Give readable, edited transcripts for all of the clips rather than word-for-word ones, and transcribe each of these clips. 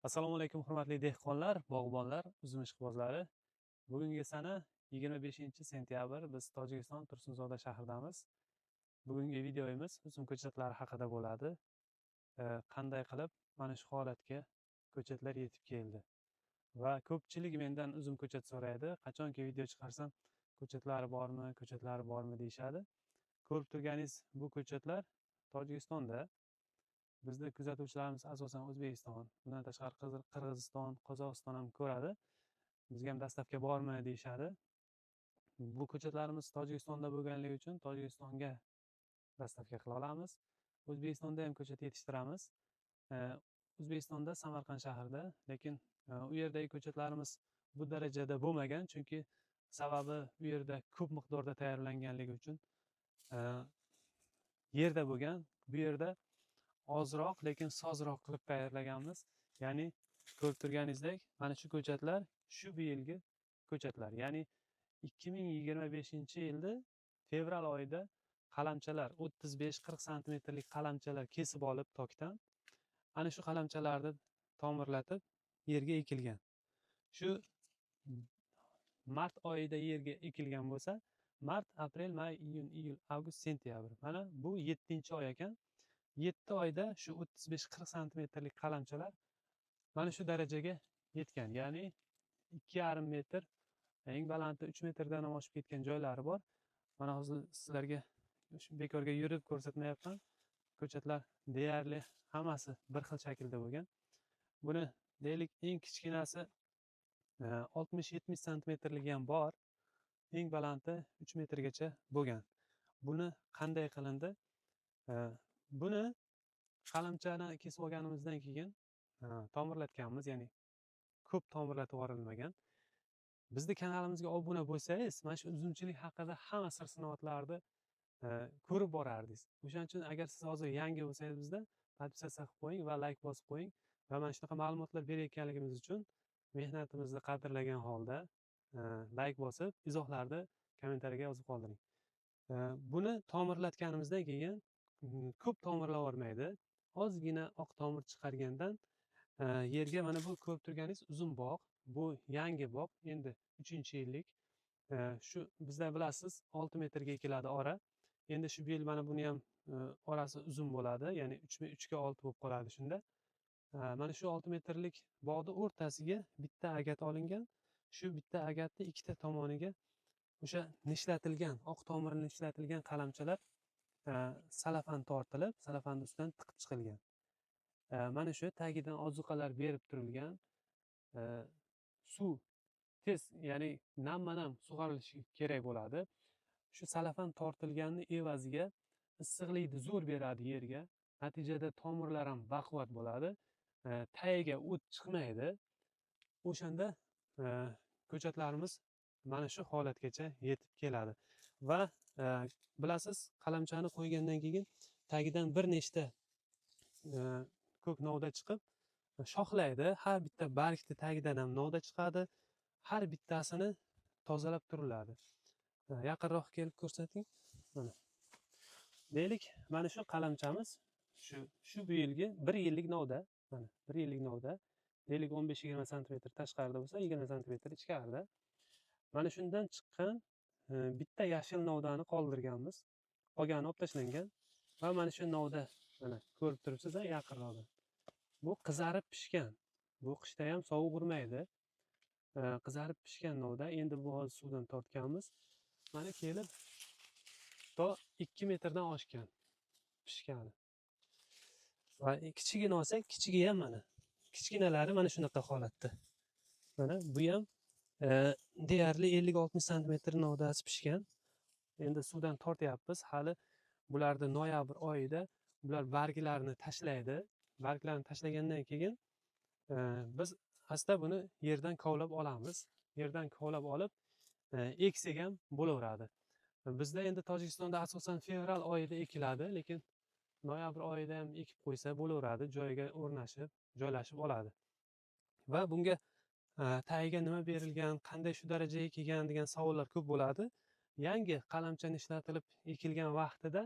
Assalomu alaykum hurmatli dehqonlar, bog'bonlar, uzum ishqibozlari. Bugungi sana 25-sentyabr. Biz Tojikiston Tursunzoda shahridamiz. Bugungi videomiz uzum ko'chatlari haqida bo'ladi. Qanday qilib mana shu holatga ko'chatlar yetib keldi. Va ko'pchilik mendan uzum ko'chat so'raydi. Qachonki video chiqarsam, ko'chatlari bormi deyishadi. Ko'rib turganingiz bu ko'chatlar Tojikistonda. Bizda kuzatuvchilarimiz asosan O'zbekiston, bundan tashqari Qirg'iziston, Qozog'iston ham ko'radi. Bizga ham dastavka bormi deyishadi. Bu ko'chatlarimiz Tojikistonda bo'lganligi uchun Tojikistonga dastavka qila olamiz. O'zbekistonda ham ko'chat yetishtiramiz. O'zbekistonda Samarqand shahrida, lekin u yerdagi ko'chatlarimiz bu darajada bo'lmagan, chunki sababi u yerda ko'p miqdorda tayyorlanganligi uchun yerda bo'lgan. Bu yerda ozroq lekin sozroq qilib tayyorlaganmiz. Ya'ni ko'rib turganingizdek, mana shu ko'chatlar shu yilgi ko'chatlar. Ya'ni 2025-yilda fevral oyida qalamchalar 35-40 santimetrlik qalamchalar kesib olib tokdan, ana shu qalamchalarni tomirlatib yerga ekilgan. Shu mart oyida yerga ekilgan bo'lsa, mart, aprel, may, iyun, iyul, avgust, sentyabr. Mana bu 7-oy ekan. 7 oyda shu 35-40 santimetrlik qalamchalar mana shu darajaga yetgan. Ya'ni 2,5 metr, eng balandi 3 metrdan ham oshib ketgan joylari bor. Mana hozir sizlarga bekorga yurib ko'rsatmayapman. Ko'chatlar deyarli hammasi bir xil shaklda bo'lgan. Buni deylik eng kichkinasi 60-70 santimetrligi ham bor. Eng balandi 3 metrgacha bo'lgan. Buni qanday qilindi? Buni qalamchani kesib olganimizdan keyin tomirlatganmiz, ya'ni ko'p tomirlatib yuborilmagan. Bizni kanalimizga obuna bo'lsangiz, mana shu uzumchilik haqida hamma sir-sinoatlarni ko'rib borardingiz. O'shaning uchun agar siz hozir yangi bo'lsangiz, bizda podpisatsiya qilib qo'ying va like bosib qo'ying va mana shunaqa ma'lumotlar berayotganligimiz uchun mehnatimizni qadrlagan holda like bosib, izohlarni kommentariyaga yozib qoldiring. Buni tomirlatganimizdan keyin ko'p tomirlab yubormaydi. Ozgina oq tomir chiqargandan yerga mana bu ko'rib turganingiz uzum bog'. Bu yangi bog', endi 3-yillik. Shu bizda bilasiz 6 metrga ekiladi ora. Endi shu yil mana buni ham orasi uzun bo'ladi, ya'ni 3 ga 6 bo'lib qoladi shunda. Mana shu 6 metrlik bog'ning o'rtasiga bitta agat olingan. Shu bitta agatni ikkita tomoniga o'sha nishlatilgan, oq tomirli nishlatilgan qalamchalar salafan tortilib, salafanning ustidan tiqib chiqilgan. Mana shu tagidan ozuqalar berib turilgan. Suv tez, ya'ni nam sug'orilishi kerak bo'ladi. Shu salafan tortilganni evaziga issiqlikni zo'r beradi yerga. Natijada tomirlar ham baquvvat bo'ladi. Tagiga o't chiqmaydi. O'shanda ko'chatlarimiz mana shu holatgacha yetib keladi. Va bilasiz, qalamchani qo'ygandan keyin tagidan bir nechta ko'k novda chiqib shoxlaydi. Har bitta bargni tagidan ham novda chiqadi. Har bittasini tozalab turiladi. Yaqinroq kelib ko'rsating. Mana. Deylik, mana shu qalamchamiz shu bu yilgi 1 yillik novda. Mana 1 yillik novda. Deylik 15-20 santimetr tashqarida bo'lsa, 20 santimetr ichkarida. Mana shundan chiqqan bitta yashil novdani qoldirganmiz. Qolgani olib tashlangan. Va mana shu novda, mana ko'rib turibsiz, yaqinroq. Bu qizarib pishgan. Bu qishda ham sovuq urmaydi. Qizarib pishgan novda. Endi bu hozir suvdan tortganmiz. Mana kelib to 2 metrdan oshgan pishgani. Va kichigini olsak, kichigi ham mana. Kichkinalari mana shunaqa holatda. Mana bu ham deyarli 50-60 santimetr novdasi pishgan. Endi suvdan tortyapmiz. Hali bularni noyabr oyida bular barglarini tashlaydi. Barglarni tashlagandan keyin biz asta buni yerdan kovlab olamiz. Yerdan kovlab olib eksak ham bo'laveradi. Bizda endi Tojikistonda asosan fevral oyida ekiladi, lekin noyabr oyida ham ekib qo'ysa bo'laveradi, joyiga o'rnashib, joylashib oladi. Va bunga tagiga nima berilgan, qanday shu darajaga kelgan degan savollar ko'p bo'ladi. Yangi qalamcha ishlatilib ekilgan vaqtida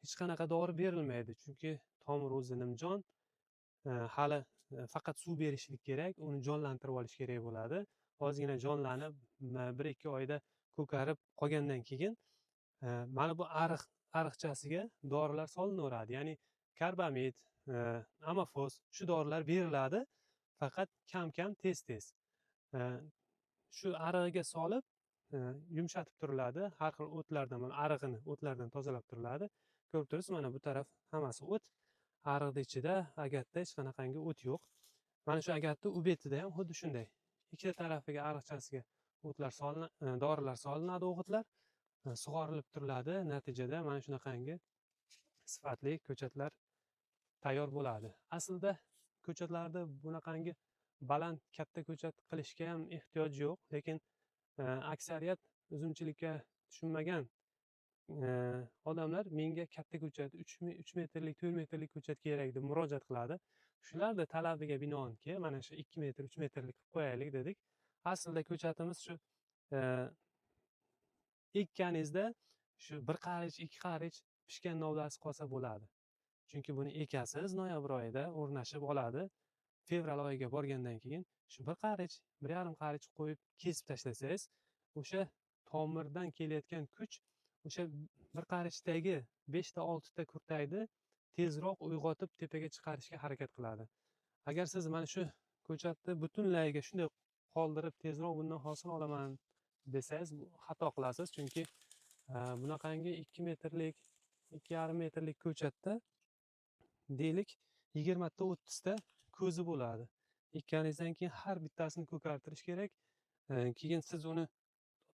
hech qanaqa dori berilmaydi, chunki tomir o'zi nimjon, hali faqat suv berishlik kerak, uni jonlantirib olish kerak bo'ladi. Ozgina jonlanib, 1-2 oyda ko'karib qolgandan keyin mana bu ariqchasiga dorilar solinaveradi. Ya'ni karbamid, amofos shu dorilar beriladi, faqat kam-kam, tez-tez. Shu arig'iga solib yumshatib turiladi. Har xil o'tlardan, mana arig'ini o'tlardan tozalab turiladi. Ko'rib turibsiz, mana bu taraf hammasi o't. Ariqni ichida agatda hech qanaqangi o't yo'q. Mana shu agatni u betida ham xuddi shunday. Ikkita tarafiga ariqchasiga o'tlar dorilar solinadi, o'g'itlar sug'orilib turiladi. Natijada mana shunaqangi sifatli ko'chatlar tayyor bo'ladi. Aslida ko'chatlarni bunaqangi baland katta ko'chat qilishga ham ehtiyoj yo'q, lekin aksariyat uzumchilikka tushunmagan odamlar menga katta ko'chat 3 metrlik 4 metrlik ko'chat kerak deb murojaat qiladi. Shularni talabiga binoanki mana shu 2 metr 3 metrlik qilib qo'yaylik dedik. Aslida ko'chatimiz shu ekkaningizda shu bir qarich 2 qarich pishgan novdasi qolsa bo'ladi. Chunki buni ekasiz noyabr oyida o'rnashib oladi. Fevral oyiga borgandan keyin shu bir qarich 1,5 qarich qo'yib kesib tashlasangiz, o'sha tomirdan kelayotgan kuch o'sha bir qarichdagi 5 ta 6 ta kurtakni tezroq uyg'otib tepaga chiqarishga harakat qiladi. Agar siz mana shu ko'chatni butunlayga shunday qoldirib tezroq bundan hosil olaman desangiz, xato qilasiz. Chunki bunaqangi 2 metrlik 2,5 metrlik ko'chatda deylik 20 ta 30 ta ko'zi bo'ladi. Ekkaningizdan keyin har bittasini ko'kartirish kerak. Keyin siz uni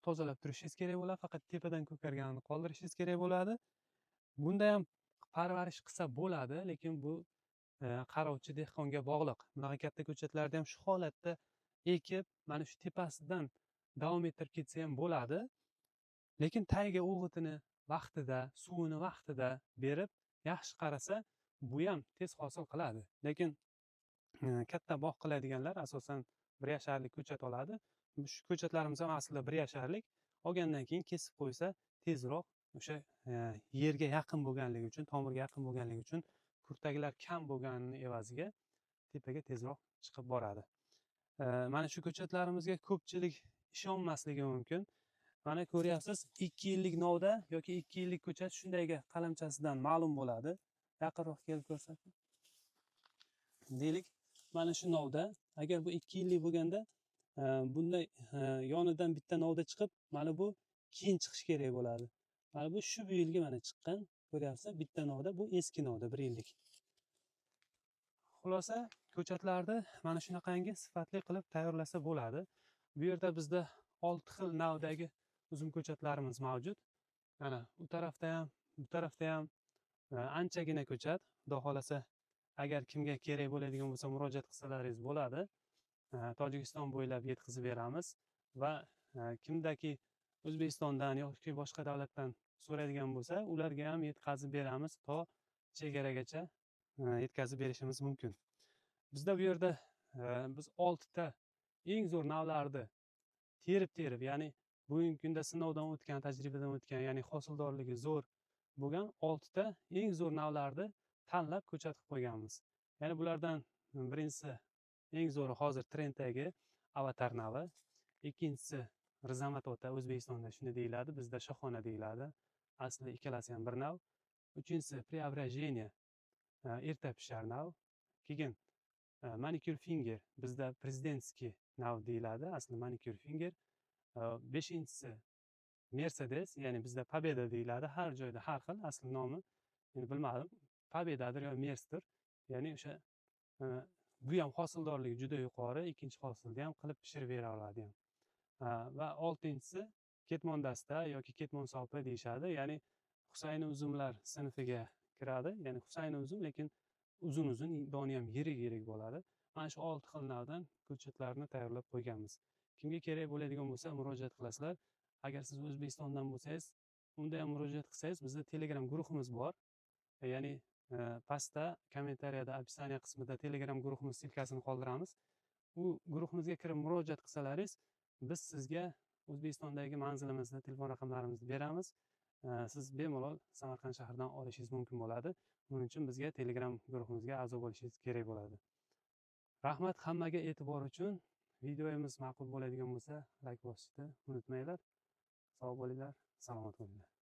tozalab turishingiz kerak bo'ladi. Faqat tepadan ko'karganini qoldirishingiz kerak bo'ladi. Bunda ham parvarish qilsa bo'ladi, lekin bu qarovchi dehqonga bog'liq. Bunaqa katta ko'chatlarni ham shu holatda ekib, mana shu tepasidan davom ettirib ketsa ham bo'ladi. Lekin tagiga o'g'itini vaqtida, suvini vaqtida berib, yaxshi qarasa, bu ham tez hosil qiladi. Lekin katta bog' qiladiganlar asosan 1 yasharlik ko'chat oladi. Shu ko'chatlarimiz ham aslida 1 yasharlik. Olgandan keyin kesib qo'ysa, tezroq o'sha yerga yaqin bo'lganligi uchun, tomirga yaqin bo'lganligi uchun kurtaklar kam bo'lgani evaziga tepaga tezroq chiqib boradi. Mana shu ko'chatlarimizga ko'pchilik ishonmasligi mumkin. Mana ko'ryapsiz, 2 yillik novda yoki 2 yillik ko'chat shundayga qalamchasidan ma'lum bo'ladi. Yaqinroq kelib ko'rsating. Deylik, mana shu novda, agar bu 2 yillik bo'lganda, bunday yonidan bitta novda chiqib, mana bu keyin chiqish kerak bo'ladi. Mana bu shu yilga mana chiqqan. Ko'ryapsiz, bitta novda, bu eski novda 1 yillik. Xulosa, ko'chatlarni mana shunaqangi sifatli qilib tayyorlasa bo'ladi. Bu yerda bizda 6 xil navdagi uzum ko'chatlarimiz mavjud. Mana u tarafda ham, bu tarafda ham anchagina ko'chat. Xudo xolasa, agar kimga kerak bo'ladigan bo'lsa, murojaat qilsalaringiz bo'ladi. Tojikiston bo'ylab yetkazib beramiz va kimdaki O'zbekistondan yoki boshqa davlatdan so'raydigan bo'lsa, ularga ham yetkazib beramiz, to chegaragacha yetkazib berishimiz mumkin. Bizda bu yerda biz 6 ta eng zo'r navlarni terib, ya'ni bugungi kunda sinovdan o'tgan, tajribadan o'tgan, ya'ni hosildorligi zo'r bo'lgan 6 ta eng zo'r navlarni tanlab ko'chat qilib qo'yganmiz. Ya'ni bulardan birinchisi eng zo'ri hozir trenddagi avatar navi, ikkinchisi Rizamat ota, O'zbekistonda shunday deyiladi, bizda shoxona deyiladi. Aslida ikkalasi ham bir nav. Uchinchisi Preobrazhение, erta pishar nav. Keyin Manicure Finger, bizda prezidentskiy nav deyiladi, aslida Manicure Finger. Beshinchisi Mercedes, ya'ni bizda Победа deyiladi, har joyda har xil asl nomi. Endi bilmadim, Pobedadir yo Mersdir. Ya'ni o'sha bu ham hosildorligi juda yuqori, ikkinchi hosilda ham qilib pishirib bera oladi ham. Va 6-inchisi ketmon dasta yoki ketmon sopi deyishadi, ya'ni Husayni uzumlar sinfiga kiradi. Ya'ni Husayni uzum, lekin uzun-uzun, doni ham yirik-yirik bo'ladi. Mana shu 6 xil navdan ko'chatlarni tayyorlab qo'yganmiz. Kimga kerak bo'ladigan bo'lsa, murojaat qilasizlar. Agar siz O'zbekistondan bo'lsangiz, unda ham murojaat qilsangiz, bizda Telegram guruhimiz bor. Ya'ni pastda kommentariyada opisiya qismida Telegram guruhimiz silkasini qoldiramiz. Bu guruhimizga kirib murojaat qilsalaringiz, biz sizga O'zbekistondagi manzilimizni, telefon raqamlarimizni beramiz. Siz bemalol Samarqand shahridan olishingiz mumkin bo'ladi. Buning uchun bizga Telegram guruhimizga a'zo bo'lishingiz kerak bo'ladi. Rahmat hammaga e'tibor uchun. Videomiz ma'qul bo'ladigan bo'lsa, layk bosishni unutmanglar. Sog' bo'linglar, salomat bo'linglar.